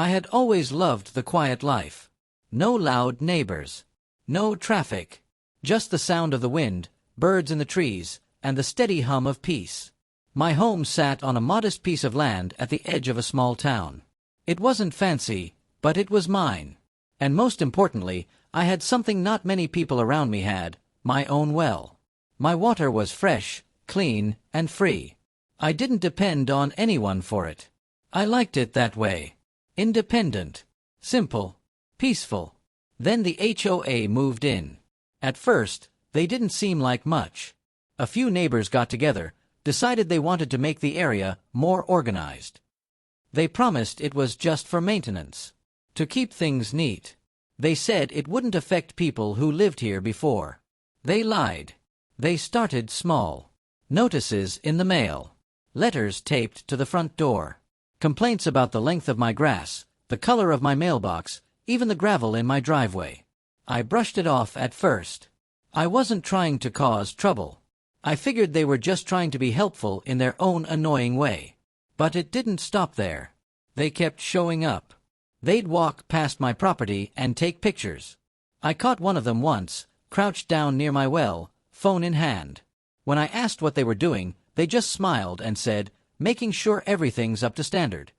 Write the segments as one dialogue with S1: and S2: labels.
S1: I had always loved the quiet life. No loud neighbors. No traffic. Just the sound of the wind, birds in the trees, and the steady hum of peace. My home sat on a modest piece of land at the edge of a small town. It wasn't fancy, but it was mine. And most importantly, I had something not many people around me had, my own well. My water was fresh, clean, and free. I didn't depend on anyone for it. I liked it that way. Independent. Simple. Peaceful. Then the HOA moved in. At first, they didn't seem like much. A few neighbors got together, decided they wanted to make the area more organized. They promised it was just for maintenance. To keep things neat. They said it wouldn't affect people who lived here before. They lied. They started small. Notices in the mail. Letters taped to the front door. Complaints about the length of my grass, the color of my mailbox, even the gravel in my driveway. I brushed it off at first. I wasn't trying to cause trouble. I figured they were just trying to be helpful in their own annoying way. But it didn't stop there. They kept showing up. They'd walk past my property and take pictures. I caught one of them once, crouched down near my well, phone in hand. When I asked what they were doing, they just smiled and said, "Making sure everything's up to standard."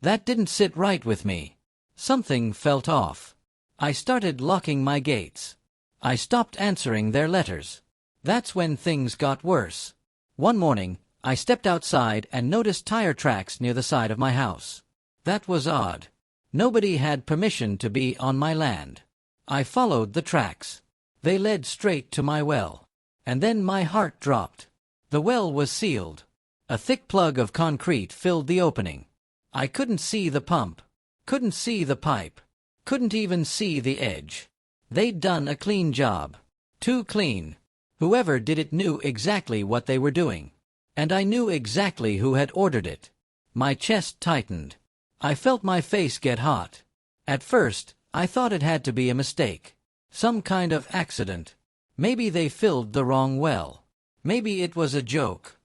S1: That didn't sit right with me. Something felt off. I started locking my gates. I stopped answering their letters. That's when things got worse. One morning, I stepped outside and noticed tire tracks near the side of my house. That was odd. Nobody had permission to be on my land. I followed the tracks. They led straight to my well. And then my heart dropped. The well was sealed. A thick plug of concrete filled the opening. I couldn't see the pump. Couldn't see the pipe. Couldn't even see the edge. They'd done a clean job. Too clean. Whoever did it knew exactly what they were doing. And I knew exactly who had ordered it. My chest tightened. I felt my face get hot. At first, I thought it had to be a mistake. Some kind of accident. Maybe they filled the wrong well. Maybe it was a joke.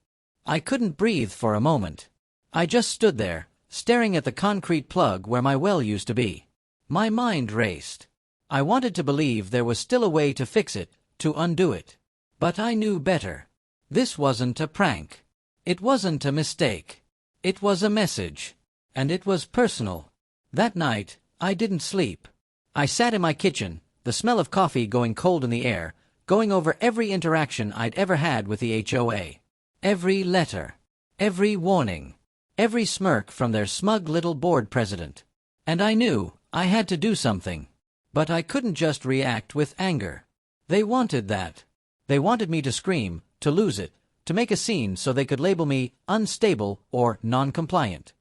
S1: I couldn't breathe for a moment. I just stood there, staring at the concrete plug where my well used to be. My mind raced. I wanted to believe there was still a way to fix it, to undo it. But I knew better. This wasn't a prank. It wasn't a mistake. It was a message. And it was personal. That night, I didn't sleep. I sat in my kitchen, the smell of coffee going cold in the air, going over every interaction I'd ever had with the HOA. Every letter. Every warning. Every smirk from their smug little board president. And I knew I had to do something. But I couldn't just react with anger. They wanted that. They wanted me to scream, to lose it, to make a scene so they could label me unstable or non-compliant.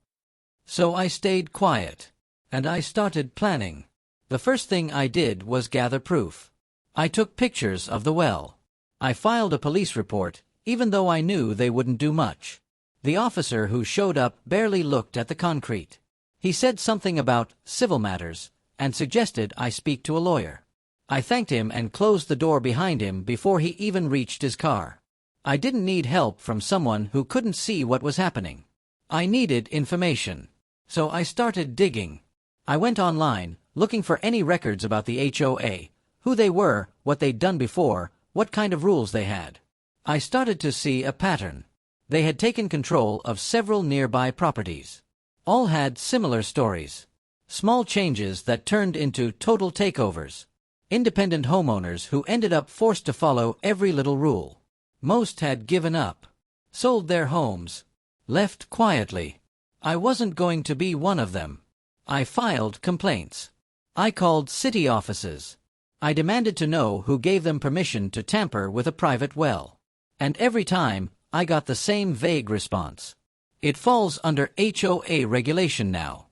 S1: So I stayed quiet. And I started planning. The first thing I did was gather proof. I took pictures of the well. I filed a police report, even though I knew they wouldn't do much. The officer who showed up barely looked at the concrete. He said something about civil matters, and suggested I speak to a lawyer. I thanked him and closed the door behind him before he even reached his car. I didn't need help from someone who couldn't see what was happening. I needed information. So I started digging. I went online, looking for any records about the HOA, who they were, what they'd done before, what kind of rules they had. I started to see a pattern. They had taken control of several nearby properties. All had similar stories. Small changes that turned into total takeovers. Independent homeowners who ended up forced to follow every little rule. Most had given up. Sold their homes. Left quietly. I wasn't going to be one of them. I filed complaints. I called city offices. I demanded to know who gave them permission to tamper with a private well. And every time, I got the same vague response. It falls under HOA regulation now.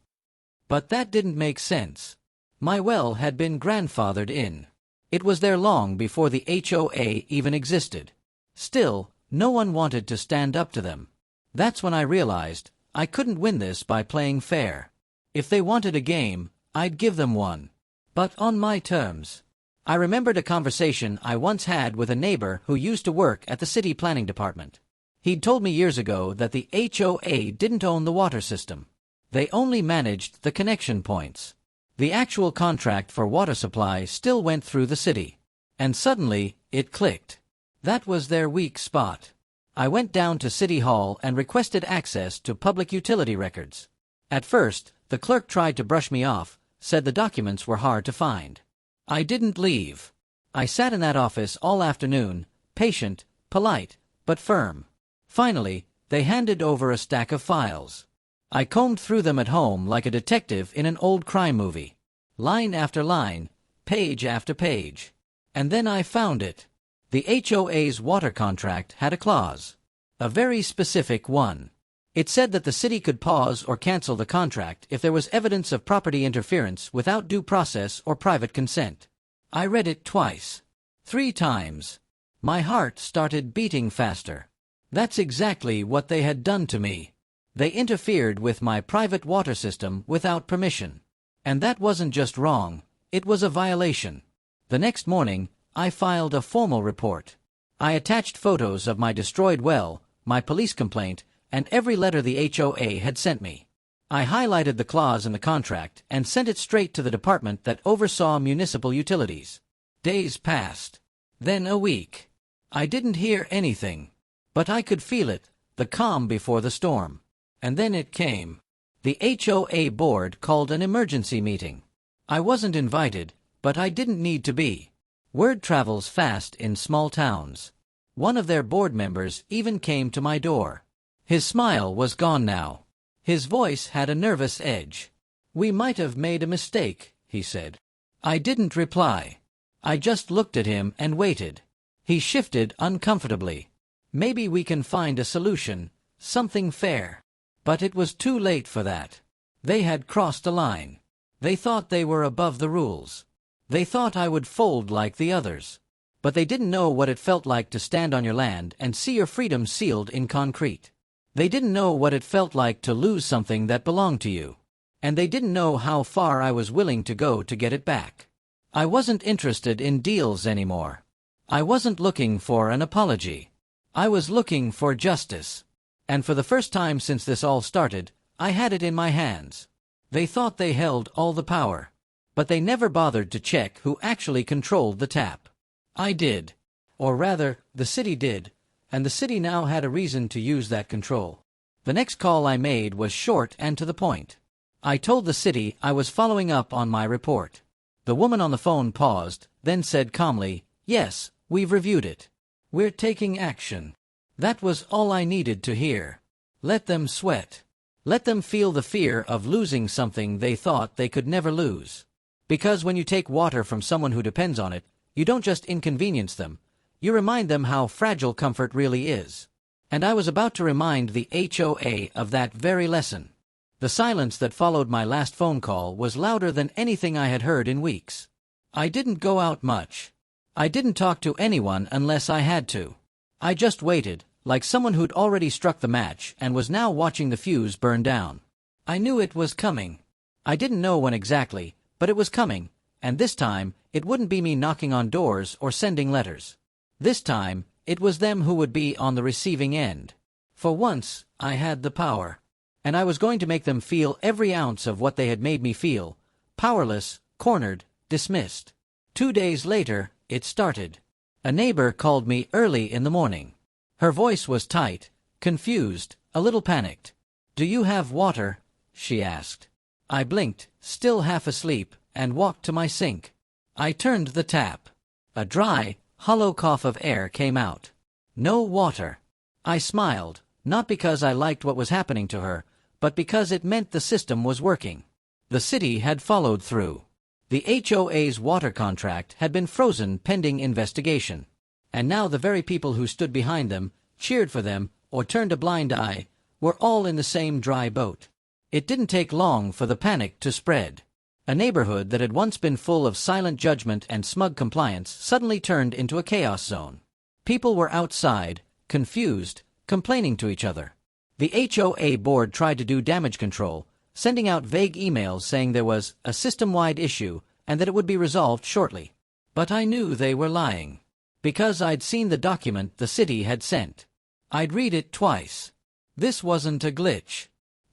S1: But that didn't make sense. My well had been grandfathered in. It was there long before the HOA even existed. Still, no one wanted to stand up to them. That's when I realized I couldn't win this by playing fair. If they wanted a game, I'd give them one. But on my terms. I remembered a conversation I once had with a neighbor who used to work at the city planning department. He'd told me years ago that the HOA didn't own the water system. They only managed the connection points. The actual contract for water supply still went through the city. And suddenly, it clicked. That was their weak spot. I went down to City Hall and requested access to public utility records. At first, the clerk tried to brush me off, said the documents were hard to find. I didn't leave. I sat in that office all afternoon, patient, polite, but firm. Finally, they handed over a stack of files. I combed through them at home like a detective in an old crime movie. Line after line, page after page. And then I found it. The HOA's water contract had a clause. A very specific one. It said that the city could pause or cancel the contract if there was evidence of property interference without due process or private consent. I read it twice. 3 times. My heart started beating faster. That's exactly what they had done to me. They interfered with my private water system without permission. And that wasn't just wrong, it was a violation. The next morning, I filed a formal report. I attached photos of my destroyed well, my police complaint, and every letter the HOA had sent me. I highlighted the clause in the contract and sent it straight to the department that oversaw municipal utilities. Days passed. Then a week. I didn't hear anything. But I could feel it, the calm before the storm. And then it came. The HOA board called an emergency meeting. I wasn't invited, but I didn't need to be. Word travels fast in small towns. One of their board members even came to my door. His smile was gone now. His voice had a nervous edge. "We might have made a mistake," he said. I didn't reply. I just looked at him and waited. He shifted uncomfortably. "Maybe we can find a solution, something fair." But it was too late for that. They had crossed a line. They thought they were above the rules. They thought I would fold like the others. But they didn't know what it felt like to stand on your land and see your freedom sealed in concrete. They didn't know what it felt like to lose something that belonged to you. And they didn't know how far I was willing to go to get it back. I wasn't interested in deals anymore. I wasn't looking for an apology. I was looking for justice. And for the first time since this all started, I had it in my hands. They thought they held all the power. But they never bothered to check who actually controlled the tap. I did. Or rather, the city did. And the city now had a reason to use that control. The next call I made was short and to the point. I told the city I was following up on my report. The woman on the phone paused, then said calmly, "Yes, we've reviewed it. We're taking action." That was all I needed to hear. Let them sweat. Let them feel the fear of losing something they thought they could never lose. Because when you take water from someone who depends on it, you don't just inconvenience them, you remind them how fragile comfort really is. And I was about to remind the HOA of that very lesson. The silence that followed my last phone call was louder than anything I had heard in weeks. I didn't go out much. I didn't talk to anyone unless I had to. I just waited, like someone who'd already struck the match and was now watching the fuse burn down. I knew it was coming. I didn't know when exactly, but it was coming, and this time, it wouldn't be me knocking on doors or sending letters. This time, it was them who would be on the receiving end. For once, I had the power. And I was going to make them feel every ounce of what they had made me feel. Powerless, cornered, dismissed. 2 days later, it started. A neighbor called me early in the morning. Her voice was tight, confused, a little panicked. "Do you have water?" she asked. I blinked, still half asleep, and walked to my sink. I turned the tap. A dry, hollow cough of air came out. No water. I smiled, not because I liked what was happening to her, but because it meant the system was working. The city had followed through. The HOA's water contract had been frozen pending investigation. And now the very people who stood behind them, cheered for them, or turned a blind eye, were all in the same dry boat. It didn't take long for the panic to spread. A neighborhood that had once been full of silent judgment and smug compliance suddenly turned into a chaos zone. People were outside, confused, complaining to each other. The HOA board tried to do damage control, sending out vague emails saying there was a system-wide issue and that it would be resolved shortly. But I knew they were lying. Because I'd seen the document the city had sent. I'd read it twice. This wasn't a glitch.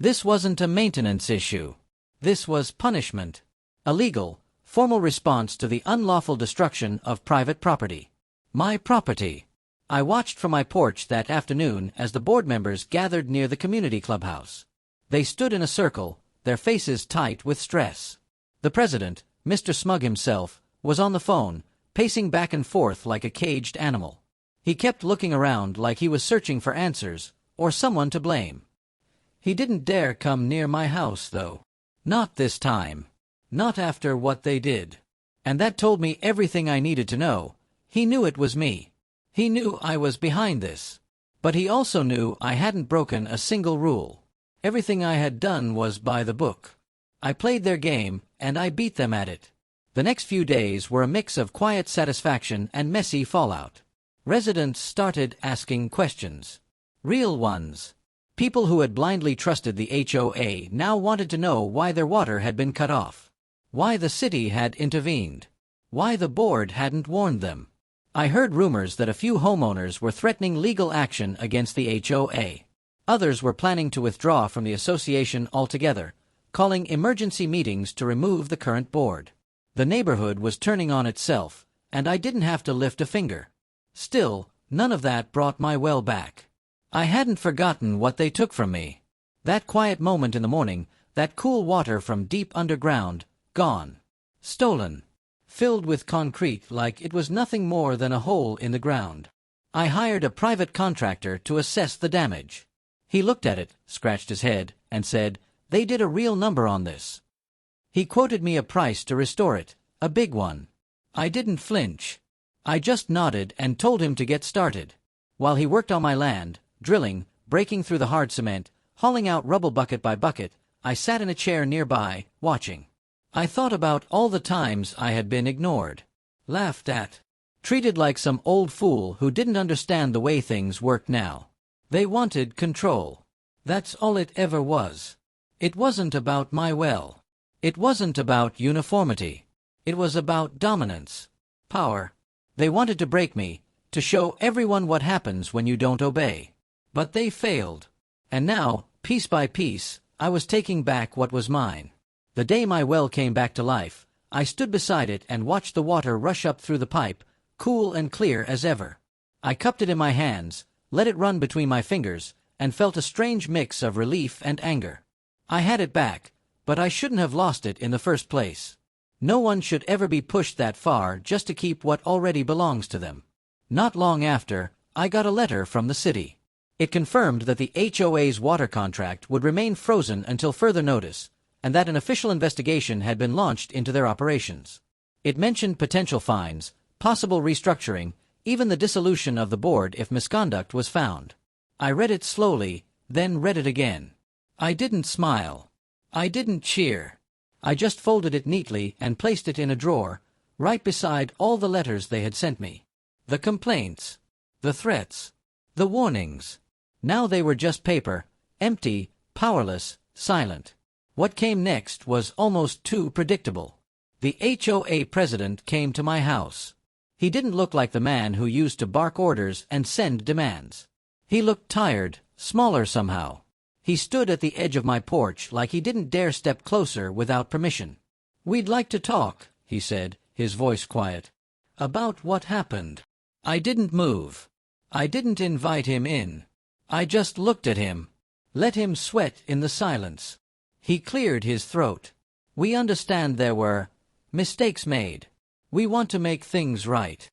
S1: This wasn't a maintenance issue. This was punishment. A legal, formal response to the unlawful destruction of private property. My property. I watched from my porch that afternoon as the board members gathered near the community clubhouse. They stood in a circle, their faces tight with stress. The president, Mr. Smug himself, was on the phone, pacing back and forth like a caged animal. He kept looking around like he was searching for answers, or someone to blame. He didn't dare come near my house, though. Not this time. Not after what they did. And that told me everything I needed to know. He knew it was me. He knew I was behind this. But he also knew I hadn't broken a single rule. Everything I had done was by the book. I played their game, and I beat them at it. The next few days were a mix of quiet satisfaction and messy fallout. Residents started asking questions. Real ones. People who had blindly trusted the HOA now wanted to know why their water had been cut off. Why the city had intervened. Why the board hadn't warned them. I heard rumors that a few homeowners were threatening legal action against the HOA. Others were planning to withdraw from the association altogether, calling emergency meetings to remove the current board. The neighborhood was turning on itself, and I didn't have to lift a finger. Still, none of that brought my well back. I hadn't forgotten what they took from me. That quiet moment in the morning, that cool water from deep underground, gone. Stolen. Filled with concrete like it was nothing more than a hole in the ground. I hired a private contractor to assess the damage. He looked at it, scratched his head, and said, "They did a real number on this." He quoted me a price to restore it, a big one. I didn't flinch. I just nodded and told him to get started. While he worked on my land, drilling, breaking through the hard cement, hauling out rubble bucket by bucket, I sat in a chair nearby, watching. I thought about all the times I had been ignored, laughed at, treated like some old fool who didn't understand the way things worked now. They wanted control. That's all it ever was. It wasn't about my well. It wasn't about uniformity. It was about dominance. Power. They wanted to break me, to show everyone what happens when you don't obey. But they failed. And now, piece by piece, I was taking back what was mine. The day my well came back to life, I stood beside it and watched the water rush up through the pipe, cool and clear as ever. I cupped it in my hands, let it run between my fingers, and felt a strange mix of relief and anger. I had it back, but I shouldn't have lost it in the first place. No one should ever be pushed that far just to keep what already belongs to them. Not long after, I got a letter from the city. It confirmed that the HOA's water contract would remain frozen until further notice, and that an official investigation had been launched into their operations. It mentioned potential fines, possible restructuring, even the dissolution of the board if misconduct was found. I read it slowly, then read it again. I didn't smile. I didn't cheer. I just folded it neatly and placed it in a drawer, right beside all the letters they had sent me. The complaints. The threats. The warnings. Now they were just paper, empty, powerless, silent. What came next was almost too predictable. The HOA president came to my house. He didn't look like the man who used to bark orders and send demands. He looked tired, smaller somehow. He stood at the edge of my porch like he didn't dare step closer without permission. "We'd like to talk," he said, his voice quiet. "About what happened." I didn't move. I didn't invite him in. I just looked at him. Let him sweat in the silence. He cleared his throat. "We understand there were mistakes made. We want to make things right."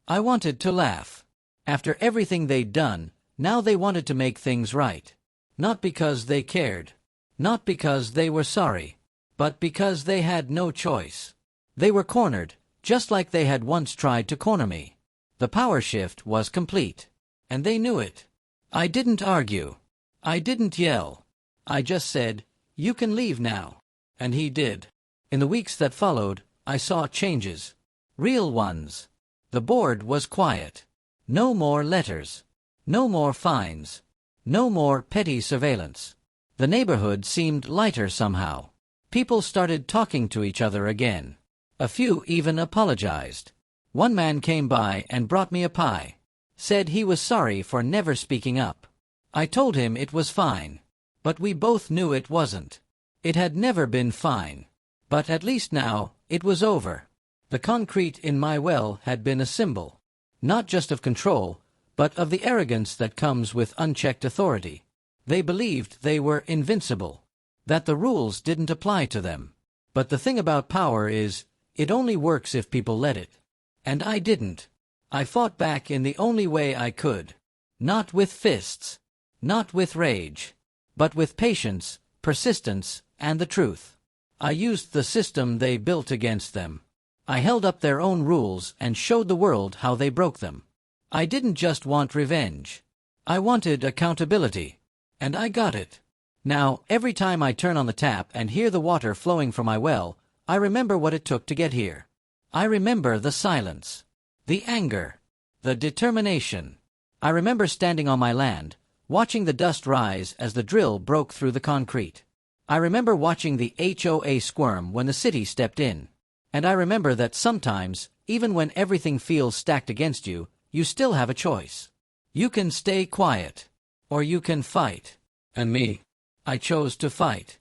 S1: I wanted to laugh. After everything they'd done, now they wanted to make things right. Not because they cared. Not because they were sorry. But because they had no choice. They were cornered, just like they had once tried to corner me. The power shift was complete. And they knew it. I didn't argue. I didn't yell. I just said, "You can leave now." And he did. In the weeks that followed, I saw changes. Real ones. The board was quiet. No more letters. No more fines. No more petty surveillance. The neighborhood seemed lighter somehow. People started talking to each other again. A few even apologized. One man came by and brought me a pie. Said he was sorry for never speaking up. I told him it was fine. But we both knew it wasn't. It had never been fine. But at least now, it was over. The concrete in my well had been a symbol, not just of control, but of the arrogance that comes with unchecked authority. They believed they were invincible, that the rules didn't apply to them. But the thing about power is, it only works if people let it. And I didn't. I fought back in the only way I could. Not with fists, not with rage, but with patience, persistence, and the truth. I used the system they built against them. I held up their own rules and showed the world how they broke them. I didn't just want revenge. I wanted accountability. And I got it. Now, every time I turn on the tap and hear the water flowing from my well, I remember what it took to get here. I remember the silence, the anger, the determination. I remember standing on my land, watching the dust rise as the drill broke through the concrete. I remember watching the HOA squirm when the city stepped in. And I remember that sometimes, even when everything feels stacked against you, you still have a choice. You can stay quiet, or you can fight. And me, I chose to fight.